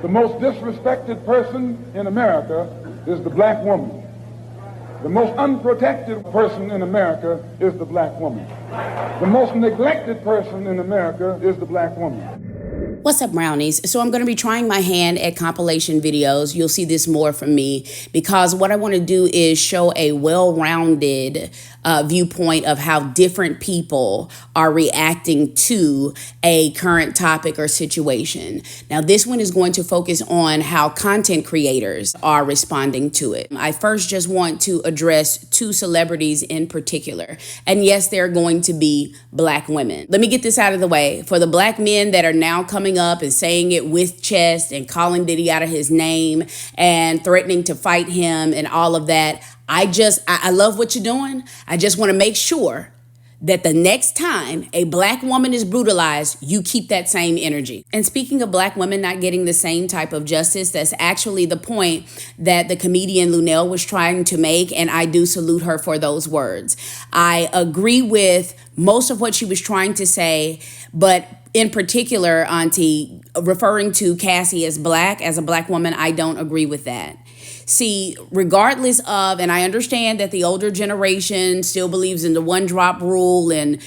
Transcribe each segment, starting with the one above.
The most disrespected person in America is the black woman. The most unprotected person in America is the black woman. The most neglected person in America is the black woman. What's up, brownies? So I'm going to be trying my hand at compilation videos. You'll see this more from me because what I want to do is show a well-rounded viewpoint of how different people are reacting to a current topic or situation. Now, this one is going to focus on how content creators are responding to it. I first just want to address two celebrities in particular. And yes, they're going to be black women. Let me get this out of the way. For the black men that are now coming up and saying it with chest and calling Diddy out of his name and threatening to fight him and all of that, I love what you're doing. I just want to make sure that the next time a black woman is brutalized, you keep that same energy. And speaking of black women not getting the same type of justice, that's actually the point that the comedian Lunel was trying to make, and I do salute her for those words. I agree with most of what she was trying to say, but in particular, Auntie, referring to Cassie as a black woman, I don't agree with that. See, regardless of, and I understand that the older generation still believes in the one drop rule and,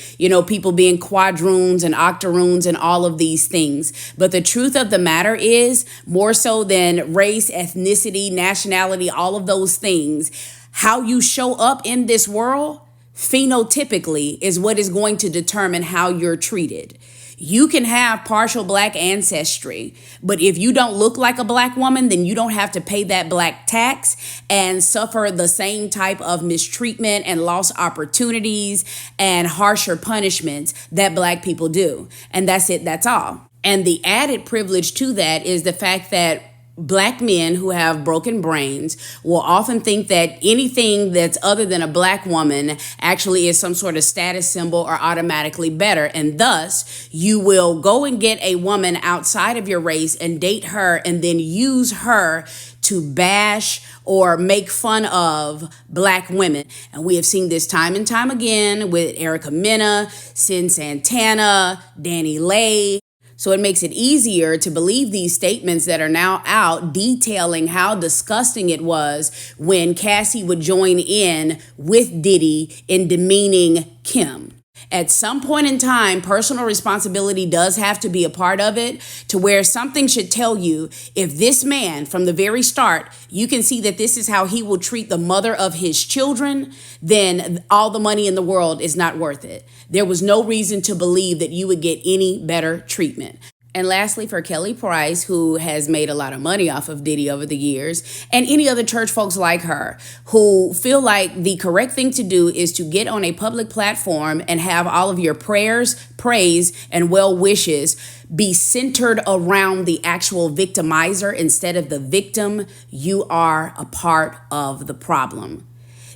people being quadroons and octoroons and all of these things. But the truth of the matter is, more so than race, ethnicity, nationality, all of those things, how you show up in this world phenotypically is what is going to determine how you're treated. You can have partial black ancestry, but if you don't look like a black woman, then you don't have to pay that black tax and suffer the same type of mistreatment and lost opportunities and harsher punishments that black people do. And that's it. That's all. And the added privilege to that is the fact that black men who have broken brains will often think that anything that's other than a black woman actually is some sort of status symbol or automatically better. And thus, you will go and get a woman outside of your race and date her and then use her to bash or make fun of black women. And we have seen this time and time again with Erica Mena, Sin Santana, Danny Lay. So it makes it easier to believe these statements that are now out detailing how disgusting it was when Cassie would join in with Diddy in demeaning Kim. At some point in time, personal responsibility does have to be a part of it, to where something should tell you, if this man from the very start, you can see that this is how he will treat the mother of his children, then all the money in the world is not worth it. There was no reason to believe that you would get any better treatment. And lastly, for Kelly Price, who has made a lot of money off of Diddy over the years, and any other church folks like her who feel like the correct thing to do is to get on a public platform and have all of your prayers, praise, and well wishes be centered around the actual victimizer instead of the victim, you are a part of the problem.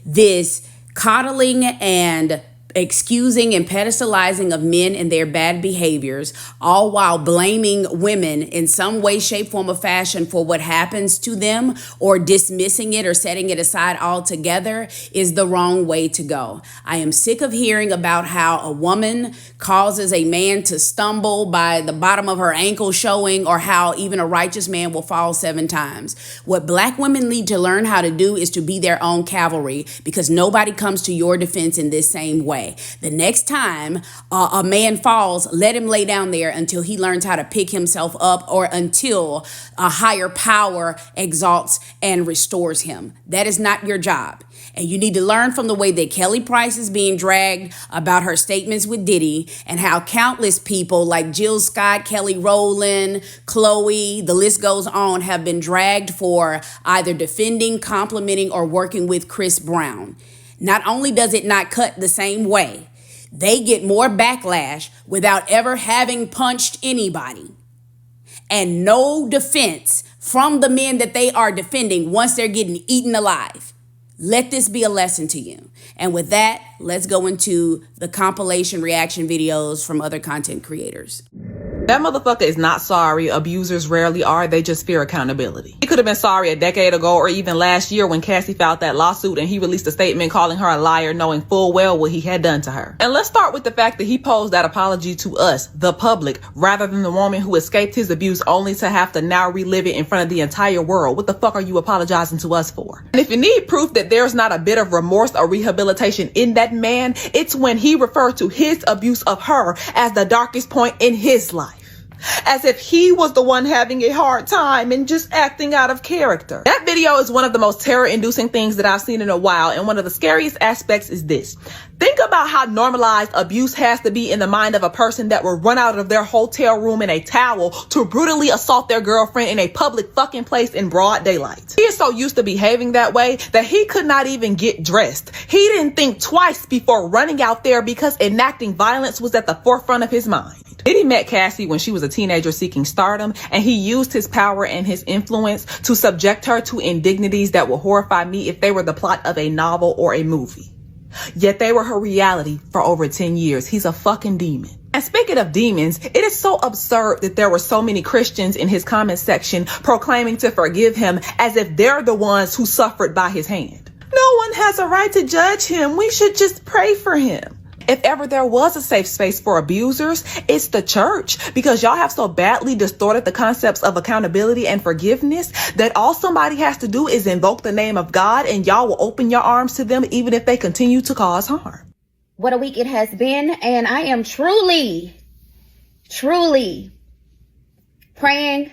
This coddling and excusing and pedestalizing of men and their bad behaviors, all while blaming women in some way, shape, form, or fashion for what happens to them, or dismissing it or setting it aside altogether, is the wrong way to go. I am sick of hearing about how a woman causes a man to stumble by the bottom of her ankle showing, or how even a righteous man will fall 7 times. What black women need to learn how to do is to be their own cavalry, because nobody comes to your defense in this same way. The next time a man falls, let him lay down there until he learns how to pick himself up, or until a higher power exalts and restores him. That is not your job. And you need to learn from the way that Kelly Price is being dragged about her statements with Diddy, and how countless people like Jill Scott, Kelly Rowland, Chloe, the list goes on, have been dragged for either defending, complimenting, or working with Chris Brown. Not only does it not cut the same way, they get more backlash without ever having punched anybody, and no defense from the men that they are defending once they're getting eaten alive. Let this be a lesson to you. And with that, let's go into the compilation reaction videos from other content creators. That motherfucker is not sorry. Abusers rarely are. They just fear accountability. He could have been sorry a decade ago or even last year when Cassie filed that lawsuit and he released a statement calling her a liar, knowing full well what he had done to her. And let's start with the fact that he posed that apology to us, the public, rather than the woman who escaped his abuse only to have to now relive it in front of the entire world. What the fuck are you apologizing to us for? And if you need proof that there's not a bit of remorse or rehabilitation in that man, it's when he referred to his abuse of her as the darkest point in his life. As if he was the one having a hard time and just acting out of character. That video is one of the most terror-inducing things that I've seen in a while, and one of the scariest aspects is this. Think about how normalized abuse has to be in the mind of a person that will run out of their hotel room in a towel to brutally assault their girlfriend in a public fucking place in broad daylight. He is so used to behaving that way that he could not even get dressed. He didn't think twice before running out there because enacting violence was at the forefront of his mind. Diddy met Cassie when she was a teenager seeking stardom, and he used his power and his influence to subject her to indignities that would horrify me if they were the plot of a novel or a movie. Yet they were her reality for over 10 years. He's a fucking demon. And speaking of demons, it is so absurd that there were so many Christians in his comment section proclaiming to forgive him as if they're the ones who suffered by his hand. No one has a right to judge him. We should just pray for him. If ever there was a safe space for abusers, it's the church, because y'all have so badly distorted the concepts of accountability and forgiveness that all somebody has to do is invoke the name of God and y'all will open your arms to them even if they continue to cause harm. What a week it has been, and I am truly praying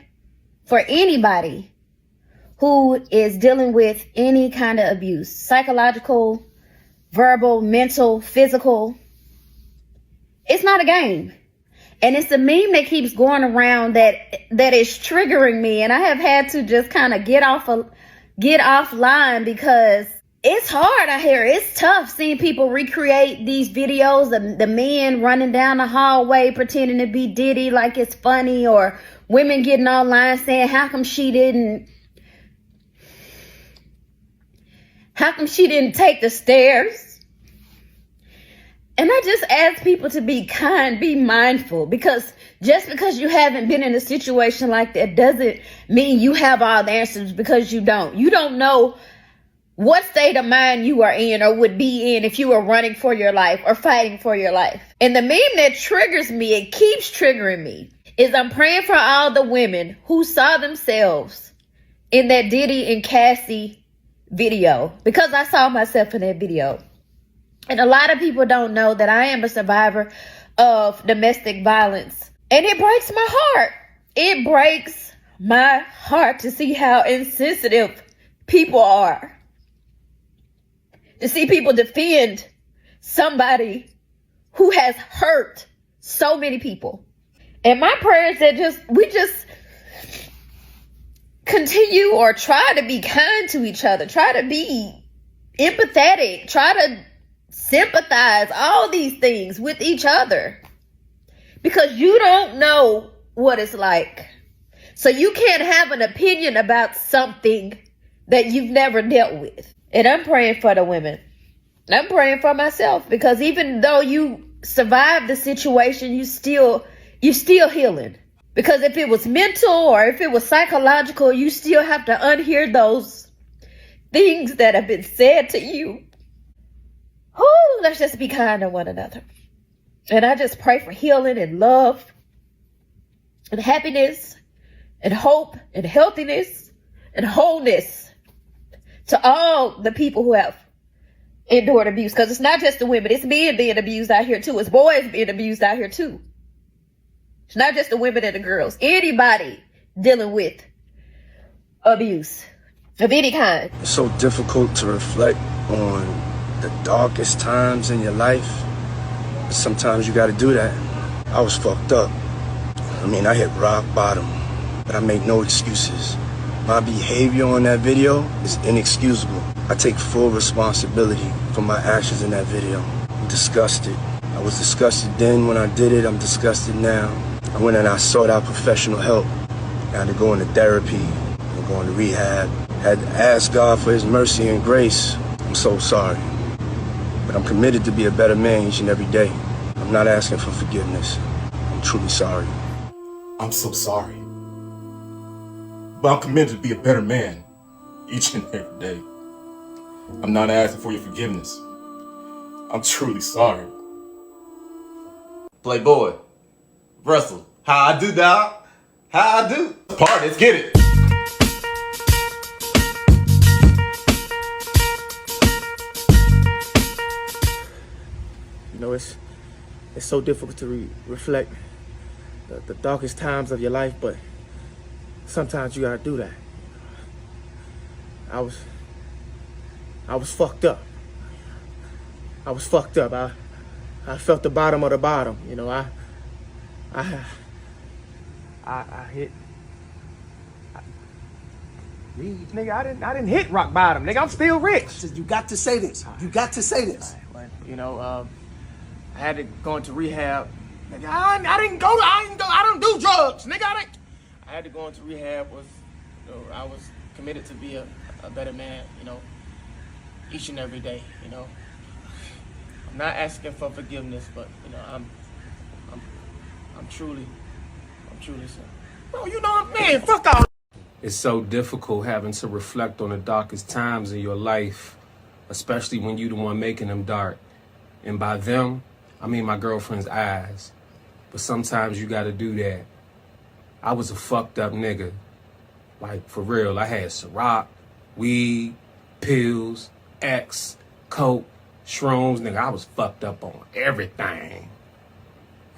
for anybody who is dealing with any kind of abuse, psychological, verbal, mental, physical. It's not a game. And it's a meme that keeps going around that is triggering me. And I have had to just kind of get offline because it's hard out here. It's tough seeing people recreate these videos of the men running down the hallway pretending to be Diddy like it's funny, or women getting online saying, how come she didn't take the stairs? And I just ask people to be kind, be mindful, because just because you haven't been in a situation like that doesn't mean you have all the answers, because you don't. You don't know what state of mind you are in or would be in if you were running for your life or fighting for your life. And the meme that triggers me, it keeps triggering me, is I'm praying for all the women who saw themselves in that Diddy and Cassie video, because I saw myself in that video. And a lot of people don't know that I am a survivor of domestic violence. And it breaks my heart. It breaks my heart to see how insensitive people are. To see people defend somebody who has hurt so many people. And my prayer is that we just continue or try to be kind to each other. Try to be empathetic. Try to sympathize, all these things with each other, because you don't know what it's like. So you can't have an opinion about something that you've never dealt with. And I'm praying for the women. I'm praying for myself, because even though you survived the situation, you still healing. Because if it was mental or if it was psychological, you still have to unhear those things that have been said to you. Oh, let's just be kind to one another. And I just pray for healing and love and happiness and hope and healthiness and wholeness to all the people who have endured abuse. Because it's not just the women. It's men being abused out here too. It's boys being abused out here too. It's not just the women and the girls. Anybody dealing with abuse of any kind. It's so difficult to reflect on the darkest times in your life. But sometimes you gotta do that. I was fucked up. I mean, I hit rock bottom, but I make no excuses. My behavior on that video is inexcusable. I take full responsibility for my actions in that video. I'm disgusted. I was disgusted then when I did it. I'm disgusted now. I went and I sought out professional help. I had to go into therapy and go into rehab. I had to ask God for his mercy and grace. I'm so sorry. But I'm committed to be a better man each and every day. I'm not asking for forgiveness. I'm truly sorry. I'm so sorry. But I'm committed to be a better man each and every day. I'm not asking for your forgiveness. I'm truly sorry. Playboy, Russell, how I do, dog? How I do? Party, let's get it. You know, it's so difficult to reflect the darkest times of your life, but sometimes you gotta do that. I was fucked up. I was fucked up. I felt the bottom of the bottom. You know, I hit. Nigga, I didn't hit rock bottom. Nigga, I'm still rich. You got to say this. You got to say this. Well, you know, I had to go into rehab. Nigga, I don't do drugs. Nigga, I had to go into rehab. I was committed to be a better man, you know, each and every day, you know. I'm not asking for forgiveness, but you know, I'm truly sorry. Bro, you know, man, fuck all. It's so difficult having to reflect on the darkest times in your life, especially when you the one making them dark. And by them, I mean my girlfriend's eyes. But sometimes you gotta do that. I was a fucked up nigga. Like, for real, I had Ciroc, weed, pills, X, coke, shrooms. Nigga, I was fucked up on everything.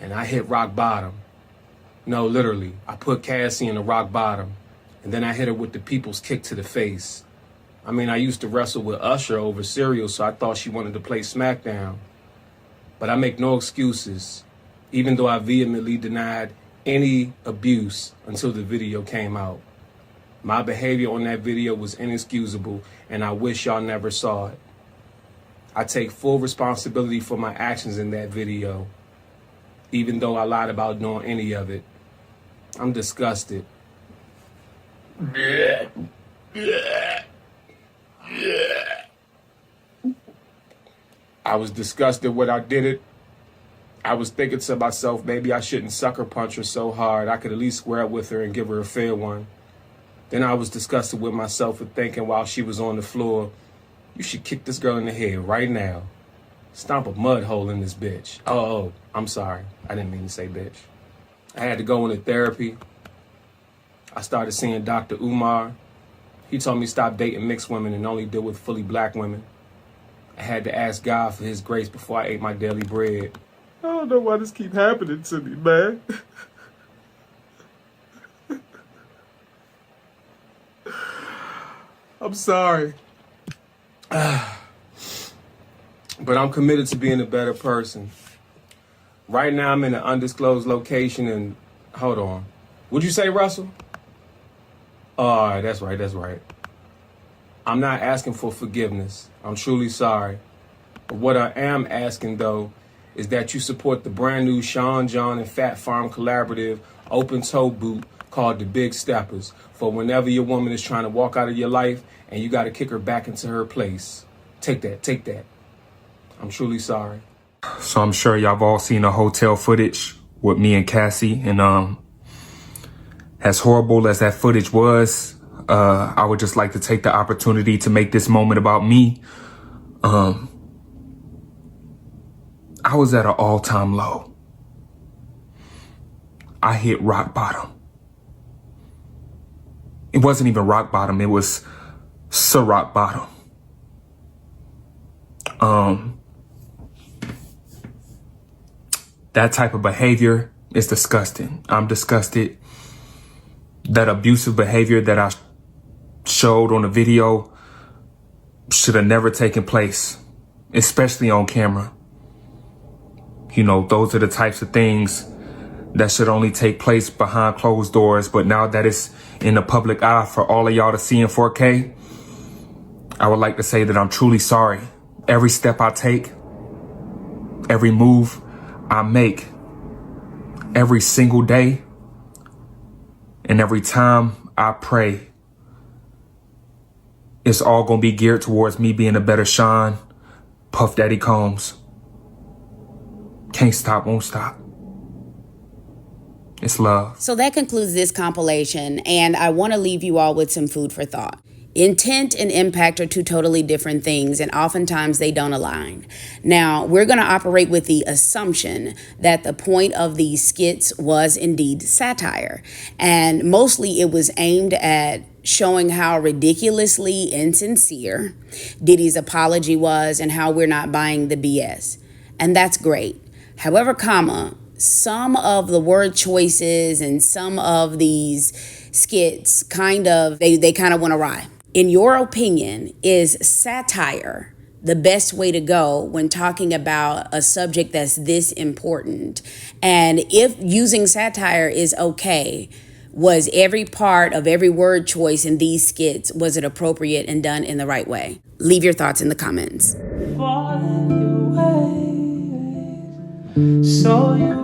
And I hit rock bottom. No, literally, I put Cassie in the rock bottom. And then I hit her with the people's kick to the face. I mean, I used to wrestle with Usher over cereal, so I thought she wanted to play SmackDown. But I make no excuses, even though I vehemently denied any abuse until the video came out. My behavior on that video was inexcusable, and I wish y'all never saw it. I take full responsibility for my actions in that video, even though I lied about doing any of it. I'm disgusted. I was disgusted when I did it. I was thinking to myself, maybe I shouldn't sucker punch her so hard. I could at least square up with her and give her a fair one. Then I was disgusted with myself for thinking while she was on the floor, you should kick this girl in the head right now. Stomp a mud hole in this bitch. Oh, I'm sorry. I didn't mean to say bitch. I had to go into therapy. I started seeing Dr. Umar. He told me stop dating mixed women and only deal with fully black women. I had to ask God for his grace before I ate my daily bread. I don't know why this keep happening to me, man. I'm sorry. But I'm committed to being a better person. Right now I'm in an undisclosed location and, hold on. What'd you say, Russell? Oh, that's right. I'm not asking for forgiveness. I'm truly sorry. But what I am asking, though, is that you support the brand new Sean John and Fat Farm collaborative open-toe boot called the Big Steppers for whenever your woman is trying to walk out of your life and you got to kick her back into her place. Take that. I'm truly sorry. So I'm sure y'all have all seen the hotel footage with me and Cassie, and as horrible as that footage was, I would just like to take the opportunity to make this moment about me. I was at an all-time low. I hit rock bottom. It wasn't even rock bottom, it was rock bottom. That type of behavior is disgusting. I'm disgusted. That abusive behavior that I showed on the video should have never taken place, especially on camera. You know, those are the types of things that should only take place behind closed doors. But now that it's in the public eye for all of y'all to see in 4K, I would like to say that I'm truly sorry. Every step I take, every move I make, every single day, and every time I pray, it's all gonna be geared towards me being a better Sean, Puff Daddy Combs. Can't stop, won't stop. It's love. So that concludes this compilation, and I want to leave you all with some food for thought. Intent and impact are two totally different things, and oftentimes they don't align. Now, we're going to operate with the assumption that the point of these skits was indeed satire, and mostly it was aimed at showing how ridiculously insincere Diddy's apology was and how we're not buying the BS. And that's great. However, some of the word choices and some of these skits they kind of went awry. In your opinion, is satire the best way to go when talking about a subject that's this important? And if using satire is okay, was every part of every word choice in these skits, was it appropriate and done in the right way? Leave your thoughts in the comments. So you